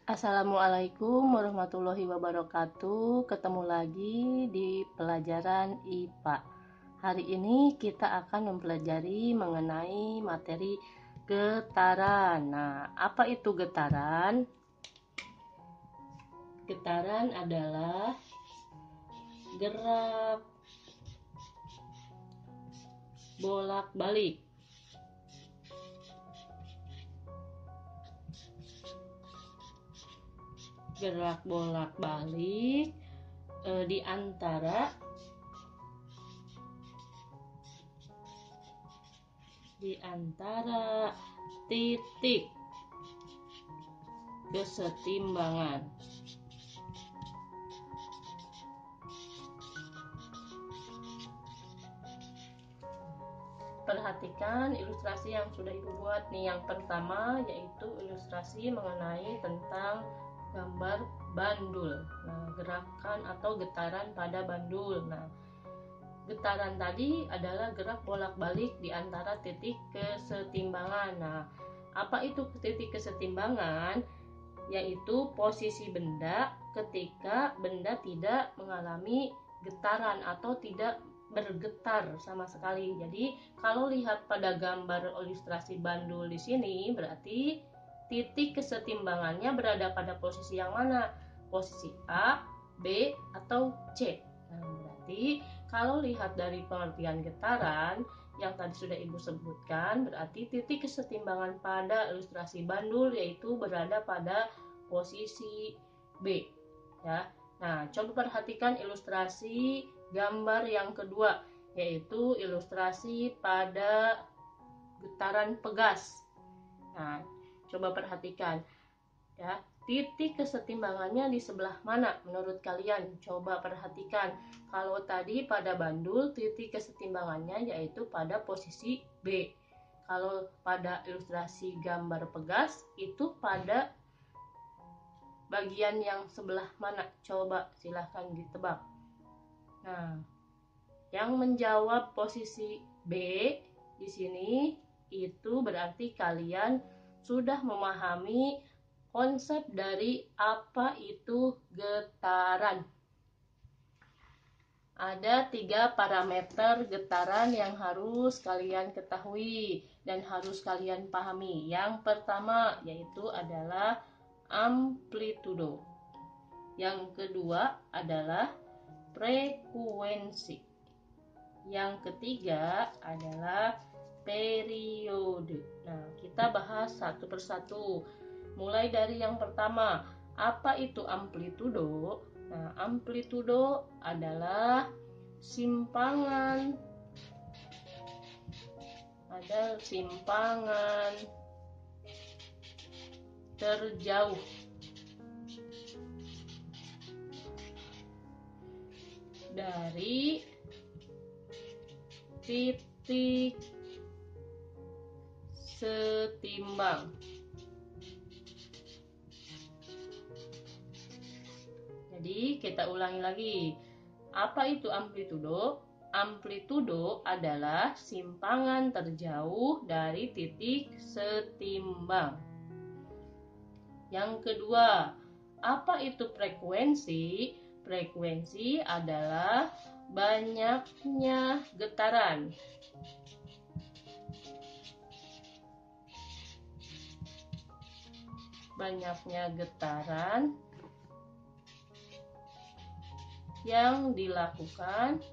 Assalamualaikum warahmatullahi wabarakatuh. Ketemu lagi di pelajaran IPA. Hari ini kita akan mempelajari mengenai materi getaran. Nah, apa itu getaran? Getaran adalah gerak bolak-balik di antara titik kesetimbangan. Perhatikan ilustrasi yang sudah Ibu buat nih. Yang pertama yaitu ilustrasi mengenai tentang gambar bandul. Nah, gerakan atau getaran pada bandul. Nah, getaran tadi adalah gerak bolak-balik di antara titik kesetimbangan. Nah, apa itu titik kesetimbangan? Yaitu posisi benda ketika benda tidak mengalami getaran atau tidak bergetar sama sekali. Jadi kalau lihat pada gambar ilustrasi bandul di sini, berarti titik kesetimbangannya berada pada posisi yang mana? Posisi A, B, atau C. Nah, berarti kalau lihat dari pengertian getaran yang tadi sudah Ibu sebutkan, berarti titik kesetimbangan pada ilustrasi bandul yaitu berada pada posisi B. Ya. Nah, coba perhatikan ilustrasi gambar yang kedua, yaitu ilustrasi pada getaran pegas. Nah, coba perhatikan ya, titik kesetimbangannya di sebelah mana menurut kalian? Coba perhatikan. Kalau tadi pada bandul titik kesetimbangannya yaitu pada posisi B. Kalau pada ilustrasi gambar pegas itu pada bagian yang sebelah mana? Coba silahkan ditebak. Nah, yang menjawab posisi B di sini itu berarti kalian sudah memahami konsep dari apa itu getaran. Ada 3 parameter getaran yang harus kalian ketahui dan harus kalian pahami. Yang pertama yaitu adalah amplitudo. Yang kedua adalah frekuensi. Yang ketiga adalah periode. Nah, kita bahas satu persatu. Mulai dari yang pertama, apa itu amplitudo? Nah, amplitudo adalah simpangan terjauh dari titik setimbang. Jadi kita ulangi lagi. Apa itu amplitudo? Amplitudo adalah simpangan terjauh dari titik setimbang. Yang kedua, apa itu frekuensi? Frekuensi adalah banyaknya getaran. Yang dilakukan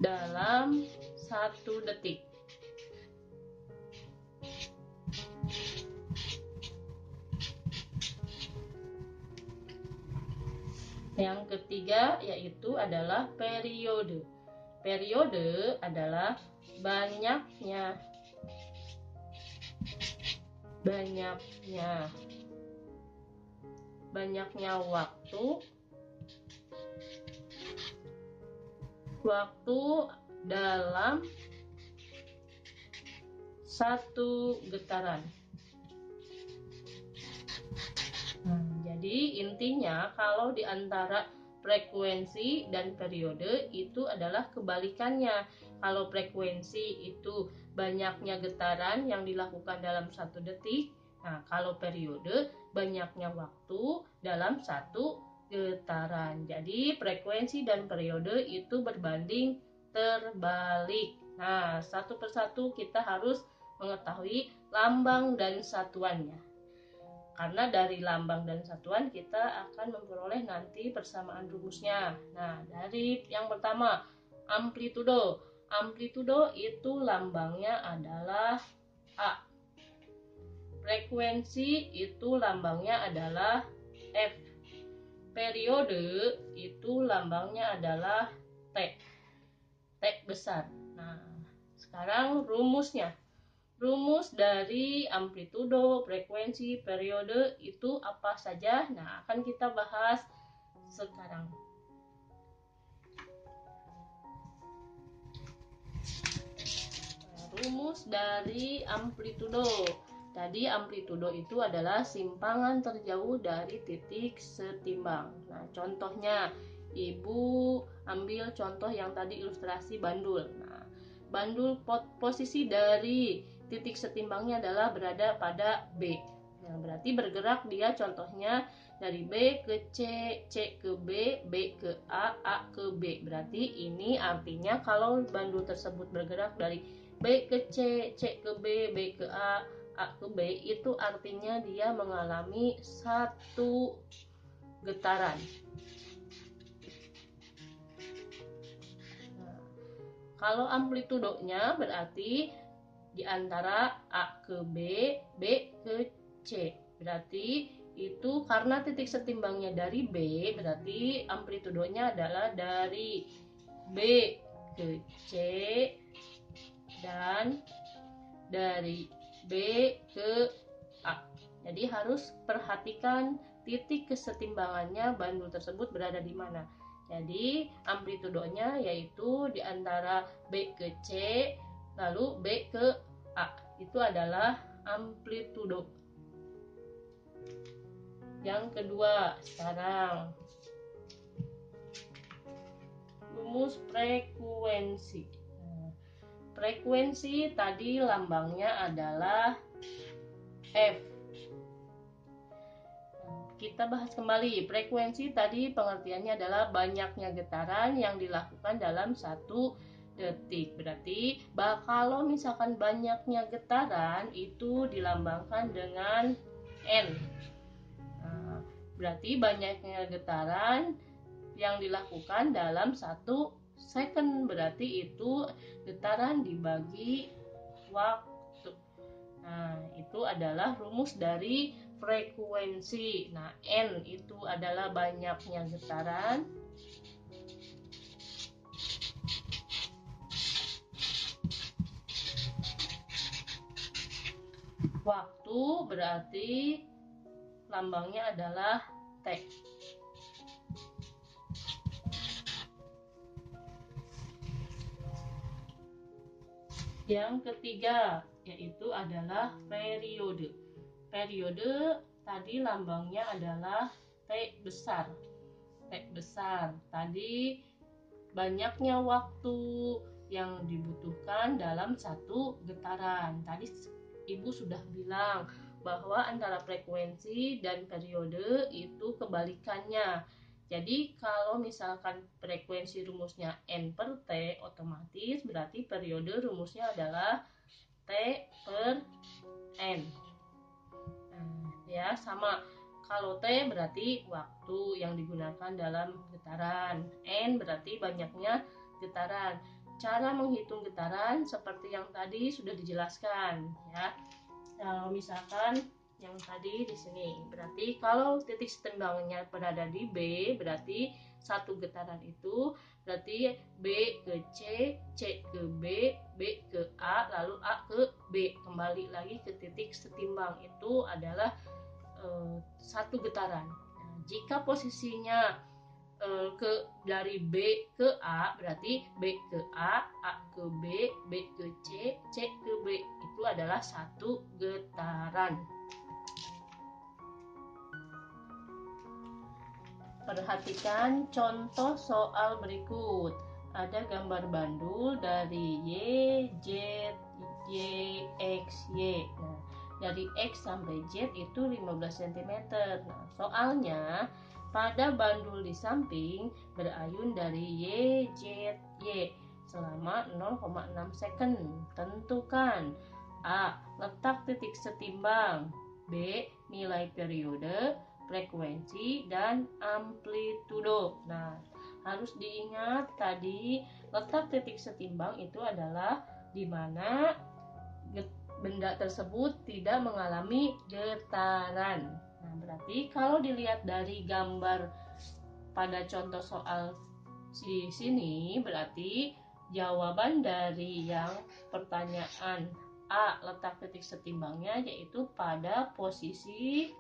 dalam 1 detik. Yang ketiga yaitu adalah periode. Periode adalah banyaknya waktu dalam 1 getaran. Jadi intinya kalau di antara frekuensi dan periode itu adalah kebalikannya. Kalau frekuensi itu banyaknya getaran yang dilakukan dalam 1 detik. Nah, kalau periode banyaknya waktu dalam 1 getaran. Jadi frekuensi dan periode itu berbanding terbalik. Nah, satu persatu kita harus mengetahui lambang dan satuannya. Karena dari lambang dan satuan kita akan memperoleh nanti persamaan rumusnya. Nah, dari yang pertama, amplitudo. Amplitudo itu lambangnya adalah A. Frekuensi itu lambangnya adalah F. Periode itu lambangnya adalah T. T besar. Nah, sekarang rumusnya. Rumus dari amplitudo, frekuensi, periode itu apa saja? Nah, akan kita bahas sekarang. Rumus dari amplitudo. Tadi amplitudo itu adalah simpangan terjauh dari titik setimbang. Nah, contohnya Ibu ambil contoh yang tadi ilustrasi bandul. Nah, bandul posisi dari titik setimbangnya adalah berada pada B. Nah, berarti bergerak dia contohnya dari B ke C, C ke B, B ke A ke B. Berarti ini artinya kalau bandul tersebut bergerak dari B ke C, C ke B, B ke A ke B, itu artinya dia mengalami 1 getaran. Nah, kalau amplitudonya berarti di antara A ke B, B ke C. Berarti itu karena titik setimbangnya dari B, berarti amplitudonya adalah dari B ke C dan dari B ke A. Jadi harus perhatikan titik kesetimbangannya bandul tersebut berada di mana. Jadi amplitudonya yaitu di antara B ke C lalu B ke A. Itu adalah amplitudo. Yang kedua, sekarang rumus frekuensi. Frekuensi tadi lambangnya adalah F. Kita bahas kembali. Frekuensi tadi pengertiannya adalah banyaknya getaran yang dilakukan dalam 1 detik. Berarti kalau misalkan banyaknya getaran itu dilambangkan dengan N. Nah, berarti banyaknya getaran yang dilakukan dalam 1 second, berarti itu getaran dibagi waktu. Nah, itu adalah rumus dari frekuensi. Nah, N itu adalah banyaknya getaran. Waktu berarti lambangnya adalah T. Yang ketiga yaitu adalah periode. Periode tadi lambangnya adalah T besar. T besar tadi banyaknya waktu yang dibutuhkan dalam 1 getaran. Tadi Ibu sudah bilang bahwa antara frekuensi dan periode itu kebalikannya. Jadi kalau misalkan frekuensi rumusnya N per T, otomatis berarti periode rumusnya adalah T per N. Ya, sama. Kalau T berarti waktu yang digunakan dalam getaran. N berarti banyaknya getaran. Cara menghitung getaran seperti yang tadi sudah dijelaskan, ya. Nah, misalkan yang tadi di sini, berarti kalau titik setimbangnya berada di B, berarti 1 getaran itu berarti B ke C, C ke B, B ke A, lalu A ke B. Kembali lagi ke titik setimbang itu adalah 1 getaran. Nah, jika posisinya dari B ke A, berarti B ke A ke B, B ke C, C ke B. Itu adalah 1 getaran. Perhatikan contoh soal berikut. ada gambar bandul dari Y, Z, Y, X, Y. Nah, dari X sampai Z itu 15 cm. Nah, soalnya pada bandul di samping berayun dari Y, Z, Y selama 0,6 second. Tentukan A. Letak titik setimbang, B. Nilai periode, frekuensi, dan amplitudo. Nah, harus diingat tadi letak titik setimbang itu adalah di mana benda tersebut tidak mengalami getaran. Nah, berarti kalau dilihat dari gambar pada contoh soal di sini, berarti jawaban dari yang pertanyaan A, letak titik setimbangnya yaitu pada posisi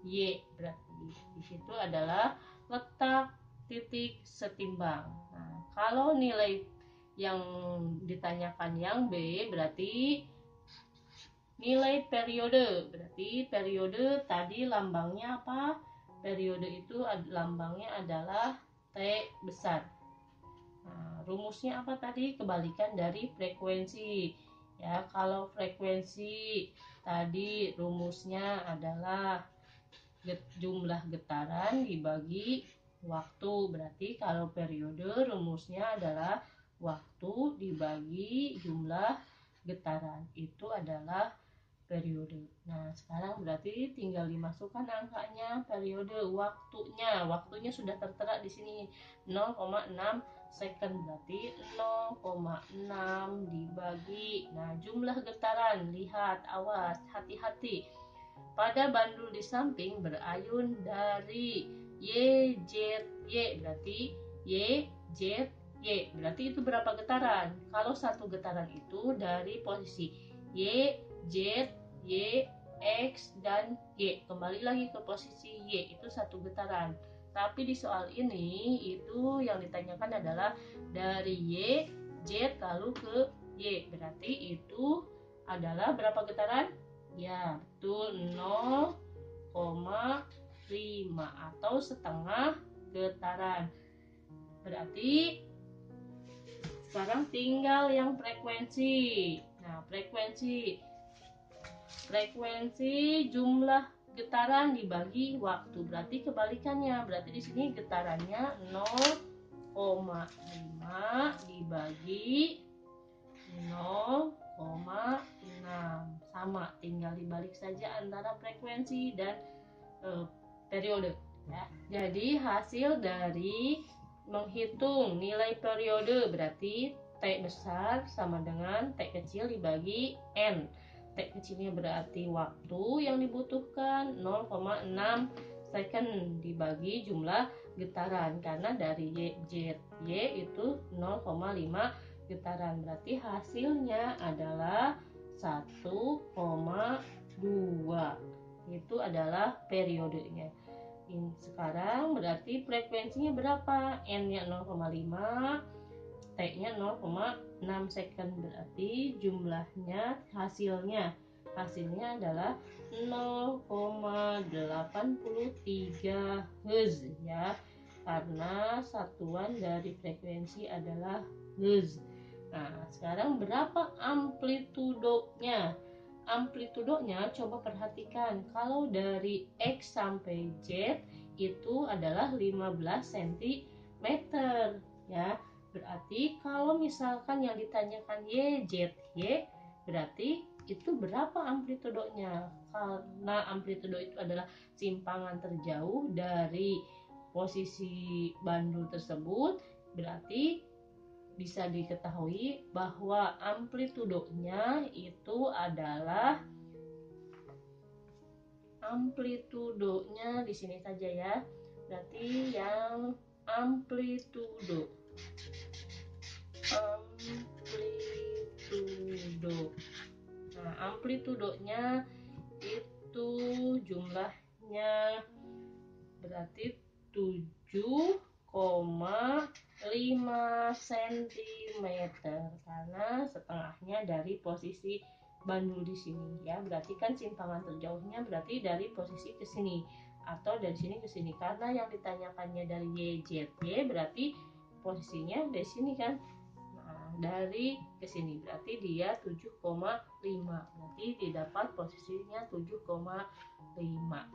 Y. Berarti di situ adalah letak titik setimbang. Nah, kalau nilai yang ditanyakan yang B berarti nilai periode. Berarti periode tadi lambangnya apa? Periode itu lambangnya adalah T besar. Nah, rumusnya apa tadi? Kebalikan dari frekuensi. Ya, kalau frekuensi tadi rumusnya adalah jumlah getaran dibagi waktu. Berarti kalau periode rumusnya adalah waktu dibagi jumlah getaran. Itu adalah periode. Nah, sekarang berarti tinggal dimasukkan angkanya, periode, waktunya sudah tertera di sini 0,6 second, berarti 0,6 dibagi. Nah, jumlah getaran, lihat, awas, hati-hati. Pada bandul di samping berayun dari Y, Z, Y, berarti Y, Z, Y. Berarti itu berapa getaran? Kalau satu getaran itu dari posisi Y, Z, Y, X, dan Y. Kembali lagi ke posisi Y, itu satu getaran. Tapi di soal ini, itu yang ditanyakan adalah dari Y, Z, lalu ke Y. Berarti itu adalah berapa getaran? Ya, betul, 0,5 atau setengah getaran. Berarti sekarang tinggal yang frekuensi. Nah, frekuensi jumlah getaran dibagi waktu. Berarti kebalikannya. Berarti di sini getarannya 0,5 dibagi 0,6. Sama, tinggal dibalik saja antara frekuensi dan periode ya. Jadi hasil dari menghitung nilai periode berarti T besar sama dengan T kecil dibagi N. T kecilnya berarti waktu yang dibutuhkan 0,6 second dibagi jumlah getaran, karena dari Y, Z, Y itu 0,5 getaran, berarti hasilnya adalah 1,2. Itu adalah periodenya. Sekarang berarti frekuensinya berapa? N-nya 0,5, T-nya 0,6 second, berarti jumlahnya hasilnya adalah 0,83 Hz ya, karena satuan dari frekuensi adalah Hz. Nah, sekarang berapa amplitudonya? Amplitudonya coba perhatikan, kalau dari X sampai Z itu adalah 15 cm ya. Berarti kalau misalkan yang ditanyakan Y, Z, Y, berarti itu berapa amplitudonya? Karena amplitudo itu adalah simpangan terjauh dari posisi bandul tersebut, berarti bisa diketahui bahwa amplitudonya itu adalah di sini saja ya. Berarti yang amplitudo. Nah, amplitudonya itu jumlahnya berarti 7,5 cm, karena setengahnya dari posisi bandul di sini ya. Berarti kan simpangan terjauhnya berarti dari posisi ke sini. atau dari sini ke sini, karena yang ditanyakannya dari YZY berarti posisinya dari sini kan. Nah, dari ke sini berarti dia 7,5, berarti didapat posisinya 7,5.